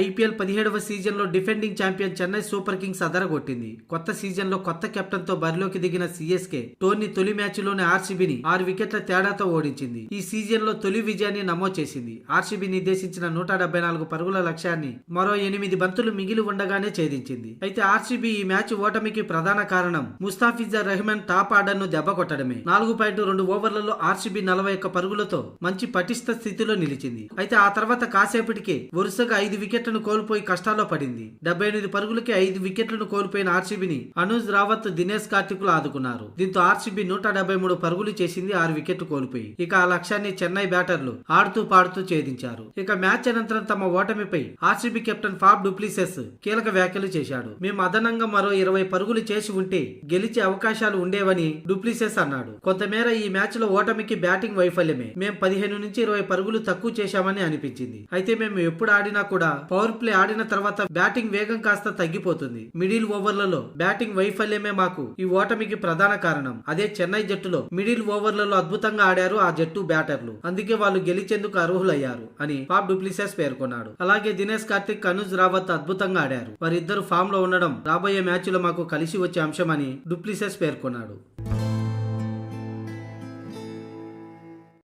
IPL 17వ season లో defending champion Chennai super kings అదరగొట్టింది. కొత్త సీజన్ లో కొత్త కెప్టెన్ తో బరిలోకి దిగిన సిఎస్కే టోర్నీ తొలి మ్యాచ్ లోనే ఆర్సీబీని 6 వికెట్ల తేడాతో ఓడించింది. ఈ సీజన్ లో తొలి విజయాన్ని నమోదు చేసింది. ఆర్సీబీ నిర్దేశించిన 174 పరుగుల లక్ష్యాన్ని మరో 8 బంతులు మిగిలి ఉండగానే ఛేదించింది. అయితే ఆర్సీబీ ఈ మ్యాచ్ ఓటమికి ప్రధాన కారణం ముస్తాఫిజుర్ రహమాన్ టాప్ ఆర్డర్ ను దెబ్బకొట్టడమే. 4.2 ఓవర్లలో ఆర్సీబీ 41 పరుగులతో మంచి పటిష్ట స్థితిలో నిలిచింది. అయితే ఆ తర్వాత కాసేపటికే వరుసగా 5 వికెట్లను కోల్పోయి కష్టాల్లో పడింది. 78 పరుగులకి 5 వికెట్లను కోల్పోయిన ఆర్సీబీని అనుజ్ రావత్, దినేష్ కార్తికులు ఆదుకున్నారు. దీంతో ఆర్సీబీ 173 పరుగులు చేసింది, 6 వికెట్లు కోల్పోయి. ఇక ఆ లక్ష్యాన్ని చెన్నై బ్యాటర్లు ఆడుతూ పాడుతూ ఛేదించారు. ఇక మ్యాచ్ అనంతరం తమ ఓటమిపై RCB captain Faf du Plessis కీలక వ్యాఖ్యలు చేశాడు. మేము అదనంగా మరో 20 పరుగులు చేసి ఉంటే గెలిచే అవకాశాలు ఉండేవని డు ప్లెసిస్ అన్నాడు. కొంతమేర ఈ మ్యాచ్ లో ఓటమికి బ్యాటింగ్ వైఫల్యమే. మేము 15 నుంచి 20 పరుగులు తక్కువ చేశామని అనిపించింది. అయితే మేము ఎప్పుడు ఆడినా కూడా పవర్ ప్లే ఆడిన తర్వాత బ్యాటింగ్ వేగం కాస్త తగ్గిపోతుంది. మిడిల్ ఓవర్లలో బ్యాటింగ్ వైఫల్యమే మాకు ఈ ఓటమికి ప్రధాన కారణం. అదే చెన్నై జట్టులో మిడిల్ ఓవర్లలో అద్భుతంగా ఆడారు ఆ జట్టు బ్యాటర్లు. అందుకే వాళ్ళు గెలిచేందుకు అర్హులయ్యారు అని ఫాఫ్ డు ప్లెసిస్ పేర్కొన్నాడు. అలాగే దినేష్ కార్తిక్, అనుజ్ రావత్ అద్భుతంగా ఆడారు. వారిద్దరు ఫామ్ లో ఉండడం రాబోయే మ్యాచ్ లో మాకు కలిసి వచ్చే అంశమని డు ప్లెసిస్ పేర్కొన్నాడు.